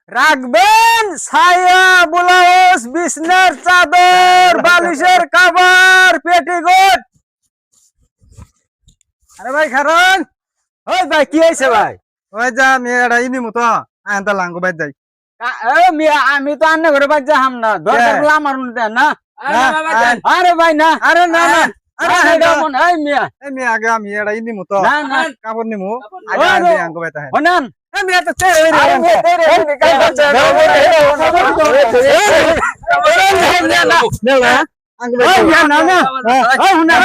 রাখবেন ছায়া ব্লাউজ বিছনার চাদর বালিশের কভার পেটিকোট। আরে ভাই খারন, ওই ভাই কি হয়েছে ভাই? ওই যা মেয়েটা ইনি মতো আনতা লাঙ্গো বাইর যাই। মিয়া আমি তো আন্না ঘরে বাজ যাহাম না, দরকার হলে আমার মনে না। আরে ভাই না, আরে না না এই মিয়া এই মেয়ে আগে আমি এটা ইনি মতো না না কাপড় নিমু আগে আনতে আঙ্গো বাইতা হ্যাঁ হনান এই মেয়ে তো তেরে আরে মেয়ে তেরে কাই করছে আঙ্গো ওই বাইতা মিয়া না না ওই হনান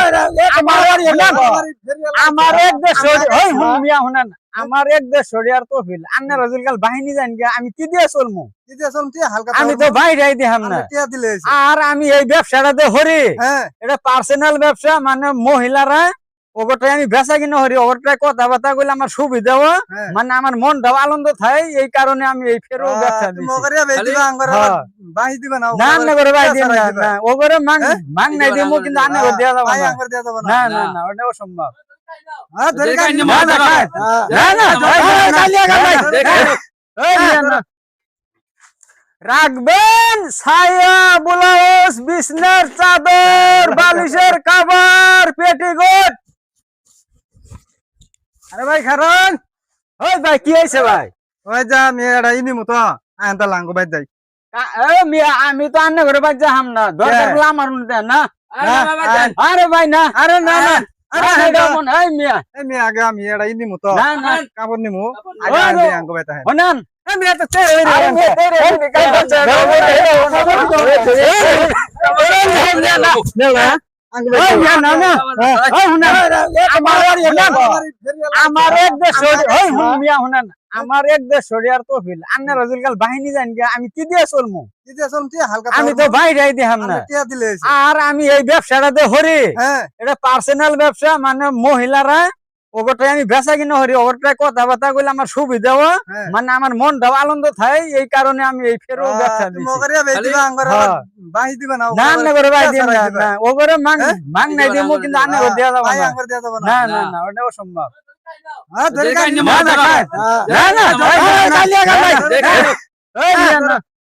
আমার এক দেশ ওই হুন মিয়া হনান আমার এক দেশ সরিয়ার তো ফিল আন্না রাজুলকাল বাহিনী জান গিয়া আমি কি দিয়ে চলমু? দিতে শুনতি হালকা আমি তো বাইরে দিহাম না। টিয়া দিলে আর আমি এই ব্যবসাটাতে হরি, হ্যাঁ এটা পার্সোনাল ব্যবসা, মানে মহিলারা ওগোটাই আমি বেচা কিনা হরি, ওগোটাই কথাবার্তা কইলে আমার সুবিধা হয়, হ্যাঁ মানে আমার মনটাও আনন্দ থাকে, এই কারণে আমি এই ফেরো ব্যবসা দিছি। মগরিয়া বেদিবা আঙ্গরা হ্যাঁ। বাহি দিবা না না না করে ভাই দিন না না ওগরে মাং নাই দিমু, কিন্তু আনে করে দেয়া যাবে ভাই না। আঙ্গর দেয়া যাবে না না না ওটা অসম্ভব। হ্যাঁ ধরে কাই না না না না কালিয়া ভাই এই মিয়া না। রাখবেন ছায়া ব্লাউজ বিছনার চাদর বালিশের কভার পেটিকোট। আরে ভাই খারন, ওই ভাই কি হয়েছে ভাই? ওই যা মেয়েটা ইনি মতো আনতা লাঙ্গো বাইর যাই। মিয়া আমি তো আন্না ঘরে বাজ যাহাম না, দরকার হলে আমার মনে না। আরে ভাই না আরে না না এই মিয়া এই মেয়ে আগে আমি এটা ইনি মতো না না কাপড় নিমু আগে আনতে আঙ্গো বাইতা হ্যাঁ হনান এই মেয়ে তো তেরে আরে মেয়ে তেরে কাই করছে আঙ্গো ওই বাইতা মিয়া না না ওই হনান আমার এক দেশ ওই হুন মিয়া হনান আমার এক দেশ সরিয়ার তো ফিল আন্না রাজুলকাল বাহিনী জান গিয়া আমি কি দিয়ে চলমু? দিতে শুনতি হালকা আমি তো বাইরে দিহাম না। টিয়া দিলে আর আমি এই ব্যবসাটাতে হরি, হ্যাঁ এটা পার্সোনাল ব্যবসা, মানে মহিলারা ওগোটাই আমি বেচা কিনা হরি, ওগোটাই কথাবার্তা কইলে আমার সুবিধা হয়, হ্যাঁ মানে আমার মনটাও আনন্দ থাকে, এই কারণে আমি এই ফেরো ব্যবসা দিছি। মগরিয়া বেদিবা আঙ্গরা হ্যাঁ। বাহি দিবা না না না করে ভাই দিন না না ওগরে মাং নাই দিমু, কিন্তু আনে করে দেয়া যাবে ভাই না। আঙ্গর দেয়া যাবে না না না ওটা অসম্ভব। হ্যাঁ ধরে কাই না না না না কালিয়া ভাই এই মিয়া না